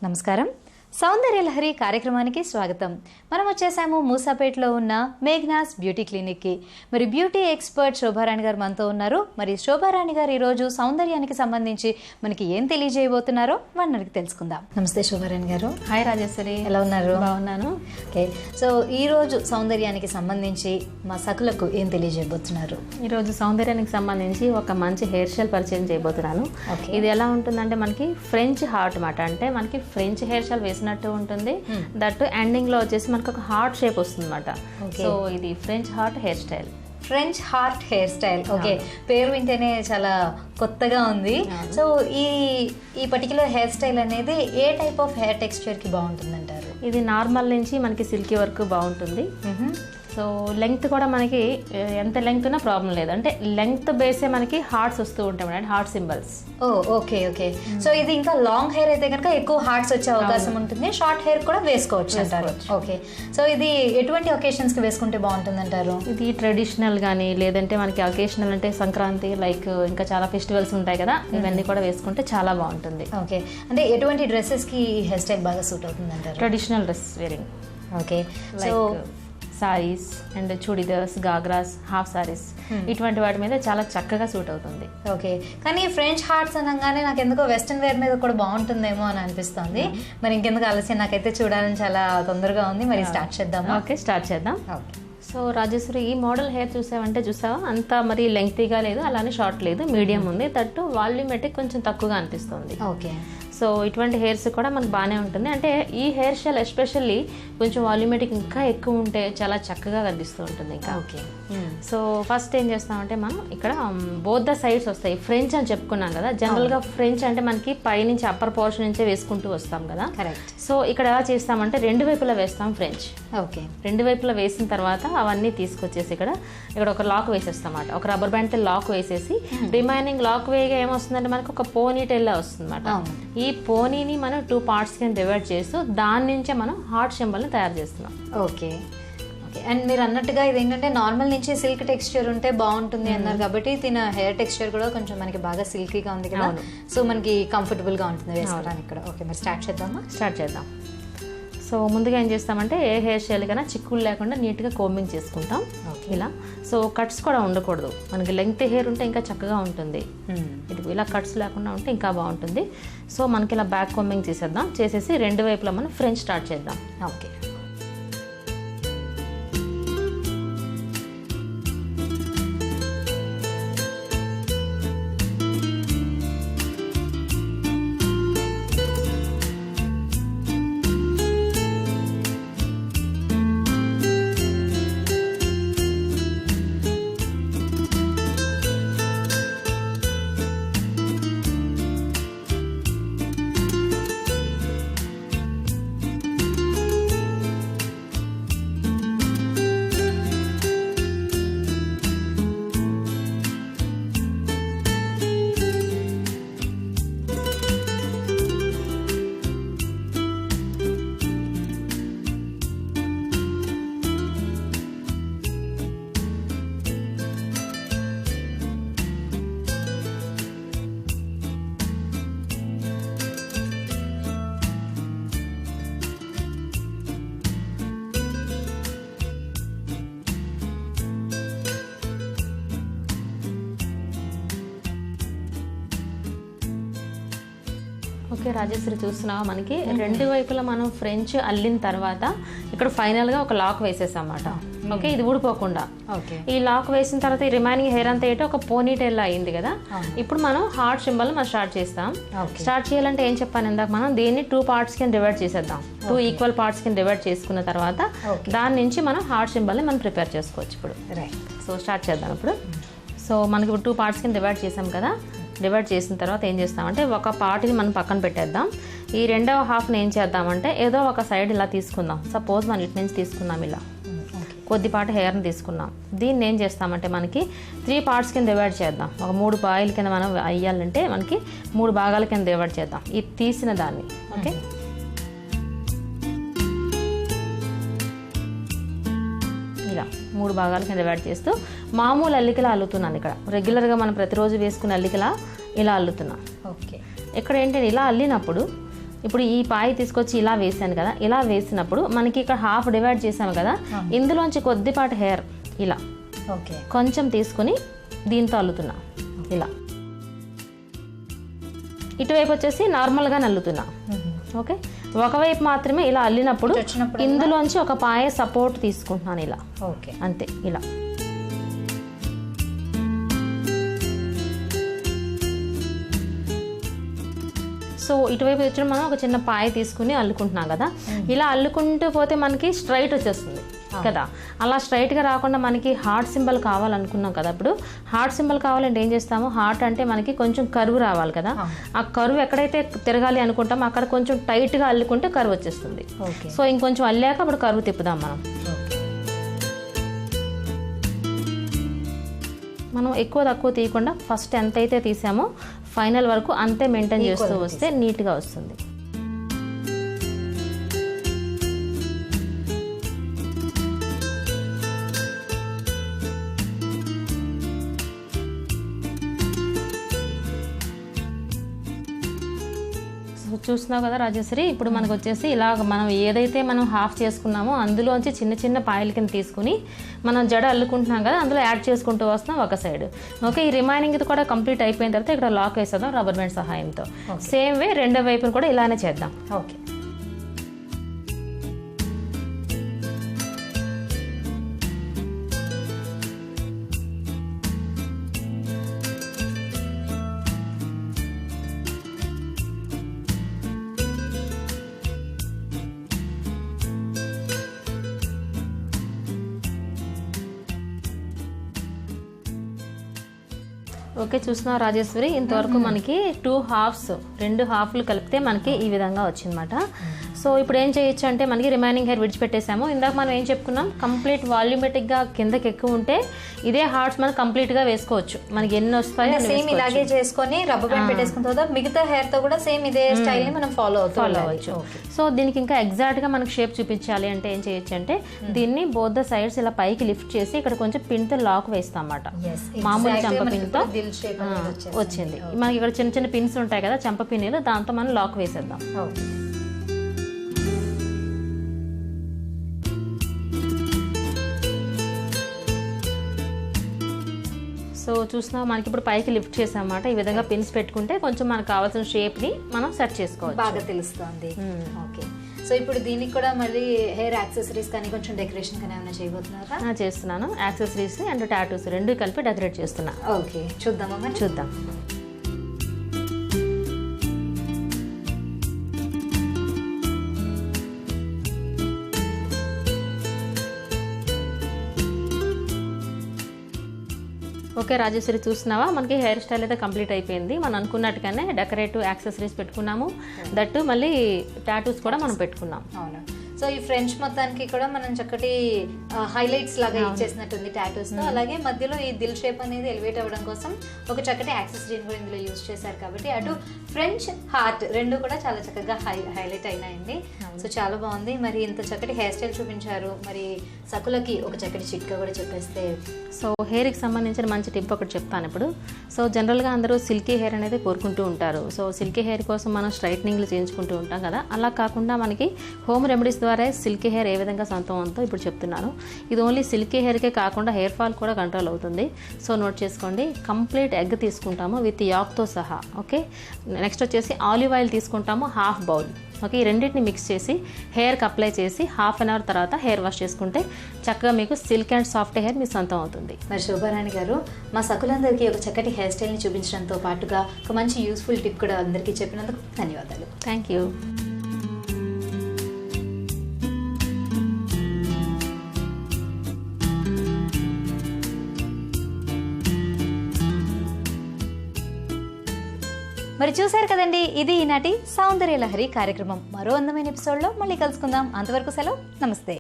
నమస్కారం. సౌందర్య లహరి కార్యక్రమానికి స్వాగతం. మనం వచ్చేసాము మూసాపేటలో ఉన్న మేఘ్నాస్ బ్యూటీ క్లినిక్కి. మరి బ్యూటీ ఎక్స్పర్ట్ శోభారాణి గారు మనతో ఉన్నారు. మరి శోభారాణి గారు ఈరోజు సౌందర్యానికి సంబంధించి మనకి ఏం తెలియజేయబోతున్నారో వాళ్ళకి తెలుసుకుందాం. నమస్తే శోభారాణి గారు. హాయ్ రాజేశ్వరి, ఎలా ఉన్నారు? బాగున్నాను. ఓకే, సో ఈరోజు సౌందర్యానికి సంబంధించి మా సకులకు ఏం తెలియజేయబోతున్నారు? ఈరోజు సౌందర్యానికి సంబంధించి ఒక మంచి హెయిర్ స్టైల్ పరిచయం చేయబోతున్నాను. ఇది ఎలా ఉంటుందంటే మనకి ఫ్రెంచ్ హార్ట్ మాట, అంటే మనకి ఫ్రెంచ్ హెయిర్ స్టైల్ వేసినట్టు ఉంటుంది. దట్ ఎండింగ్ లో వచ్చేసి మనకు ఒక హార్ట్ షేప్ వస్తుంది అనమాట. సో ఇది French heart hair style. French heart hair style. Okay, పేరు వింటేనే చాలా కొత్తగా ఉంది. సో ఈ పర్టికులర్ హెయిర్ స్టైల్ అనేది ఏ టైప్ ఆఫ్ హెయిర్ టెక్స్చర్ కి బాగుంటుంది అంటారు? ఇది నార్మల్ నుంచి మనకి సిల్కీ వరకు బాగుంటుంది. సో లెంగ్త్ కూడా మనకి ఎంత లెంగ్త్ ఉన్నా ప్రాబ్లం లేదు, అంటే లెంగ్త్ బేసే మనకి హార్ట్స్ వస్తూ ఉంటాయి, heart symbols. Okay okay. So ఇది ఇంకా లాంగ్ హెయిర్ అయితే కనుక ఎక్కువ హార్ట్స్ వచ్చే అవకాశం ఉంటుంది. షార్ట్ హెయిర్ కూడా వేసుకోవచ్చు అంటారు. ఓకే, సో ఇది ఎటువంటి ఒకేషన్స్ కి వేసుకుంటే బాగుంటుంది అంటారు? ఇది ట్రెడిషనల్ కానీ లేదంటే మనకి ఒకేషనల్ అంటే సంక్రాంతి లైక్ ఇంకా చాలా ఫెస్టివల్స్ ఉంటాయి కదా, ఇవన్నీ కూడా వేసుకుంటే చాలా బాగుంటుంది. ఓకే, అంటే ఎటువంటి డ్రెస్సెస్ కి హెయిర్ స్టైల్ బాగా సూట్ అవుతుంది అంటారు? Traditional dress wearing. Okay, so saris and churidars, ghagras, half saris ఇటువంటి వాటి మీద చాలా చక్కగా సూట్ అవుతుంది. ఓకే, కానీ ఫ్రెంచ్ హార్ట్స్ అనగానే నాకు ఎందుకో వెస్ట్రన్ వేర్ మీద కూడా బాగుంటుందేమో అని అనిపిస్తుంది. మరి ఇంకెందుకు ఆలస్యం, నాకైతే చూడాలని చాలా తొందరగా ఉంది. మరి స్టార్ట్ చేద్దామా? ఓకే, స్టార్ట్ చేద్దాం. సో రాజేశ్వరి, ఈ మోడల్ హెయిర్ చూసావా, అంత మరి లెంగ్తీగా లేదు, అలానే షార్ట్ లేదు, మీడియం ఉంది. తట్టు వాల్యూమెట్రిక్ కొంచెం తక్కువగా అనిపిస్తుంది. ఓకే, సో ఇటువంటి హెయిర్స్ కూడా మనకు బాగానే ఉంటుంది. అంటే ఈ హెయిర్ స్టైల్ ఎస్పెషల్లీ కొంచెం వాల్యూమెట్రిక్ ఇంకా ఎక్కువ ఉంటే చాలా చక్కగా కనిపిస్తూ ఉంటుంది ఇంకా. ఓకే, సో ఫస్ట్ ఏం చేస్తామంటే మనం ఇక్కడ బోత్ ద సైడ్స్ వస్తాయి. ఫ్రెంచ్ అని చెప్పుకున్నాం కదా, జనరల్గా ఫ్రెంచ్ అంటే మనకి పైనుంచి అప్పర్ పోర్షన్ నుంచే వేసుకుంటూ వస్తాం కదా. కరెక్ట్. సో ఇక్కడ ఎలా చేస్తామంటే రెండు వైపులా వేస్తాం ఫ్రెంచ్. ఓకే, రెండు వైపులా వేసిన తర్వాత అవన్నీ తీసుకొచ్చేసి ఇక్కడ ఒక లాక్ వేసేస్తాం అన్నమాట. ఒక రబ్బర్ బ్యాండ్తో లాక్ వేసేసి రిమైనింగ్ లాక్ వేయగా ఏమొస్తుందంటే మనకు ఒక పోనీ టైల్లా వస్తుంది అన్నమాట. ఈ పోనీని మనం 2 parts కింద డివైడ్ చేస్తూ దాని నుంచే మనం హార్ట్ సింబల్ని తయారు చేస్తున్నాం. Okay okay. అండ్ మీరు అన్నట్టుగా ఇది ఏంటంటే నార్మల్ నుంచి సిల్క్ టెక్స్చర్ ఉంటే బాగుంటుంది అన్నారు కాబట్టి దీని హెయిర్ టెక్స్చర్ కూడా కొంచెం మనకి బాగా సిల్కీగా ఉంది కదా. సో మనకి కంఫర్టబుల్గా ఉంటుంది వేసుకోవడానికి కూడా. ఓకే, మరి స్టార్ట్ చేద్దామా? స్టార్ట్ చేద్దాం. సో ముందుగా ఏం చేస్తామంటే ఏ హెయిర్ స్టైల్ కన్నా చిక్కులు లేకుండా నీట్గా కోంబింగ్ చేసుకుంటాం ఇలా. సో కట్స్ కూడా ఉండకూడదు, మనకి లెంగ్త్ హెయిర్ ఉంటే ఇంకా చక్కగా ఉంటుంది. ఇది ఇలా కట్స్ లేకుండా ఉంటే ఇంకా బాగుంటుంది. సో మనకి ఇలా బ్యాక్ కోంబింగ్ చేసేసి రెండు వైపులా మనం ఫ్రెంచ్ స్టార్ట్ చేద్దాం. ఓకే, ఓకే రాజేశ్వరి, చూస్తున్నావా మనకి రెండు వైపులా మనం ఫ్రెంచ్ అల్లిన తర్వాత ఇక్కడ ఫైనల్గా ఒక లాక్ వేసేసాం అన్నమాట. ఓకే, ఇది ఊడిపోకుండా. ఈ లాక్ వేసిన తర్వాత ఈ రిమైనింగ్ హెయిర్ అంతా ఏంటో ఒక పోనీ టైల్ అయింది కదా. ఇప్పుడు మనం హార్ట్ సింబల్ మనం స్టార్ట్ చేస్తాం. స్టార్ట్ చేయాలంటే ఏం చెప్పాను ఇందాక, మనం దీన్ని 2 parts కింద డివైడ్ చేసేద్దాం. 2 equal parts కింద డివైడ్ చేసుకున్న తర్వాత దాని నుంచి మనం హార్ట్ సింబల్ని మనం ప్రిపేర్ చేసుకోవచ్చు ఇప్పుడు. సో స్టార్ట్ చేద్దాం ఇప్పుడు. సో మనకి ఇప్పుడు 2 parts కింద డివైడ్ చేసాం కదా. డివైడ్ చేసిన తర్వాత ఏం చేస్తామంటే ఒక పార్ట్ని మనం పక్కన పెట్టేద్దాం. ఈ రెండవ హాఫ్ని ఏం చేద్దామంటే ఏదో ఒక సైడ్ ఇలా తీసుకుందాం. సపోజ్ మనం ఇటు నుంచి తీసుకున్నాం, ఇలా కొద్దిపాటి హెయిర్ని తీసుకున్నాం. దీన్ని ఏం చేస్తామంటే మనకి 3 parts కింద డివైడ్ చేద్దాం. ఒక 3 భాగాల కింద మనం అయ్యాలంటే మనకి 3 భాగాల కింద డివైడ్ చేద్దాం ఈ తీసిన దాన్ని. ఓకే, ఇలా 3 భాగాల కింద డివైడ్ చేస్తూ మామూలు అల్లికలా అల్లుతున్నాను. ఇక్కడ రెగ్యులర్గా మనం ప్రతిరోజు వేసుకునే అల్లికలా ఇలా అల్లుతున్నాం. ఓకే, ఇక్కడ ఏంటంటే ఇలా అల్లినప్పుడు ఇప్పుడు ఈ పాయి తీసుకొచ్చి ఇలా వేసాను కదా, ఇలా వేసినప్పుడు మనకి ఇక్కడ హాఫ్ డివైడ్ చేసాము కదా, ఇందులోంచి కొద్దిపాటి హెయిర్ ఇలా కొంచెం తీసుకుని దీంతో అల్లుతున్నా ఇలా. ఇటువైపు వచ్చేసి నార్మల్గా నల్లుతున్నా. ఓకే, ఒకవైపు మాత్రమే ఇలా అల్లినప్పుడు ఇందులోంచి ఒక పాయ సపోర్ట్ తీసుకుంటున్నాను ఇలా. ఓకే, అంతే ఇలా. సో ఇటువైపు వచ్చి మనం ఒక చిన్న పాయ తీసుకుని అల్లుకుంటున్నాం కదా, ఇలా అల్లుకుంటూ పోతే మనకి స్ట్రైట్ వచ్చేస్తుంది కదా. అలా స్ట్రైట్గా రాకుండా మనకి హార్ట్ సింబల్ కావాలనుకున్నాం కదా. ఇప్పుడు హార్ట్ సింబల్ కావాలంటే ఏం చేస్తాము, హార్ట్ అంటే మనకి కొంచెం కరువు రావాలి కదా. ఆ కరువు ఎక్కడైతే తిరగాలి అనుకుంటామో అక్కడ కొంచెం టైట్గా అల్లుకుంటే కరువు వచ్చేస్తుంది. సో ఇంకొంచెం అల్లాక అప్పుడు కరువు తిప్పుదాం మనం ఎక్కువ తక్కువ తీయకుండా ఫస్ట్ ఎంతైతే తీసామో ఫైనల్ వరకు అంతే మెయింటైన్ చేస్తూ వస్తే నీట్గా వస్తుంది. చూస్తున్నావు కదా రాజేశ్వరి, ఇప్పుడు మనకు వచ్చేసి ఇలా మనం ఏదైతే మనం హాఫ్ చేసుకున్నామో అందులోంచి చిన్న చిన్న పాయల కింద తీసుకుని మనం జడ అల్లుకుంటున్నాం కదా, అందులో యాడ్ చేసుకుంటూ వస్తున్నాం ఒక సైడ్. ఓకే, ఈ రిమైనింగ్ ఇది కూడా కంప్లీట్ అయిపోయిన తర్వాత ఇక్కడ లాక్ వేసేద్దాం రబ్బర్ బ్యాండ్ సహాయంతో. సేమ్ వే రెండో వైపును కూడా ఇలానే చేద్దాం. Okay, okay. చూస్తున్నావు రాజేశ్వరి, ఇంతవరకు మనకి 2 హాఫ్స్ 2 హాఫ్లు కలిపితే మనకి ఈ విధంగా వచ్చిందన్నమాట. సో ఇప్పుడు ఏం చేయొచ్చు అంటే మనకి రిమైనింగ్ హెయిర్ విడిచిపెట్టేసాము. ఇందాక మనం ఏం చెప్పుకున్నాం, కంప్లీట్ వాల్యూమెటిక్గా కిందకి ఎక్కువ ఉంటే ఇదే హార్ట్స్ మనం కంప్లీట్గా వేసుకోవచ్చు. మనకి ఎన్ని వస్తాయో సేమ్ ఇలాగే చేసుకొని రబ్బర్ బ్యాండ్ పెట్టేసుకున్న తర్వాత మిగతా హెయిర్ తో కూడా సేమ్ ఇదే స్టైల్ ని మనం ఫాలో అవ్వచ్చు. సో దీనికి ఇంకా ఎగ్జాక్ట్ గా మనకి షేప్ చూపించాలి అంటే ఏం చేయొచ్చు అంటే దీన్ని బోత్ ద సైడ్స్ ఇలా పైకి లిఫ్ట్ చేసి ఇక్కడ కొంచెం పిన్ తో లాక్ వేస్తాం అన్నమాట. మామూలు చంప పిన్ తో వచ్చింది. మనకి ఇక్కడ చిన్న చిన్న పిన్స్ ఉంటాయి కదా చంప పిన్నులు, దాంతో మనం లాక్ వేసేద్దాం. సో చూసినా మనకి ఇప్పుడు పైకి లిఫ్ట్ చేసామన్నమాట. ఈ విధంగా పిన్స్ పెట్టుకుంటే కొంచెం మనకు కావాల్సిన షేప్ ని మనం సెట్ చేసుకోవచ్చు, బాగా తెలుస్తుంది. ఓకే, సో ఇప్పుడు దీనికి కూడా మళ్ళీ హెయిర్ యాక్సెసరీస్ కానీ కొంచెం డెకరేషన్ కానీ ఏమైనా చేయబోతున్నారా? చేస్తున్నాను. యాక్సెసరీస్ అండ్ టాటూస్ రెండు కలిపి డెకరేట్ చేస్తున్నా. ఓకే, చూద్దామమ్మా, చూద్దాం. ఓకే రాజేశ్వరి, చూస్తున్నావా మనకి హెయిర్ స్టైల్ అయితే కంప్లీట్ అయిపోయింది. మనం అనుకున్నట్టుగానే డెకరేటివ్ యాక్సెసరీస్ పెట్టుకున్నాము, దట్టు మళ్ళీ టాటూస్ కూడా మనం పెట్టుకున్నాం. అవును. సో ఈ ఫ్రెంచ్ మొత్తానికి కూడా మనం చక్కటి హైలైట్స్ లాగా ఇచ్చేసినట్టుంది టాటూస్ తో. అలాగే మధ్యలో ఈ దిల్ షేప్ అనేది ఎలివేట్ అవ్వడం కోసం ఒక చక్కటి యాక్సెసరీని కూడా ఇందులో యూజ్ చేశారు కాబట్టి అటు ఫ్రెంచ్ హార్ట్ రెండు కూడా చాలా చక్కగా హైలైట్ అయినాయండి. సో చాలా బాగుంది. మరి ఇంత చక్కటి హెయిర్ స్టైల్ చూపించారు, మరి సకులకి ఒక చక్కటి చిట్కా కూడా చెప్పేస్తే. సో హెయిర్కి సంబంధించిన మంచి టిప్ ఒకటి చెప్తాను ఇప్పుడు. సో జనరల్గా అందరూ సిల్కీ హెయిర్ అనేది కోరుకుంటూ ఉంటారు. సో సిల్కీ హెయిర్ కోసం మనం స్ట్రైట్నింగ్లు చేయించుకుంటూ ఉంటాం కదా, అలా కాకుండా మనకి హోమ్ రెమెడీస్ ద్వారా సిల్కీ హెయిర్ ఏ విధంగా సొంతం అవుతుందో ఇప్పుడు చెప్తున్నాను. ఇది ఓన్లీ సిల్కీ హెయిర్కే కాకుండా హెయిర్ ఫాల్ కూడా కంట్రోల్ అవుతుంది. సో నోట్ చేసుకోండి. కంప్లీట్ ఎగ్ తీసుకుంటాము విత్ యాక్తో సహా. ఓకే, నెక్స్ట్ వచ్చేసి ఆలివ్ ఆయిల్ తీసుకుంటాము హాఫ్ బౌల్. ఓకే, ఈ రెండింటిని మిక్స్ చేసి హెయిర్కి అప్లై చేసి హాఫ్ అన్ అవర్ తర్వాత హెయిర్ వాష్ చేసుకుంటే చక్కగా మీకు సిల్క్ అండ్ సాఫ్ట్ హెయిర్ మీ సొంతం అవుతుంది. మరి శోభారాణి గారు, మా సకులందరికీ ఒక చక్కటి హెయిర్ స్టైల్ని చూపించడంతో పాటుగా ఒక మంచి యూస్ఫుల్ టిప్ కూడా అందరికీ చెప్పినందుకు ధన్యవాదాలు. Thank you. మరి చూశారు కదండి, ఇది ఈనాటి సౌందర్య లహరి కార్యక్రమం. మరో అందమైన ఎపిసోడ్లో మళ్ళీ కలుసుకుందాం. అంతవరకు సెలవు, నమస్తే.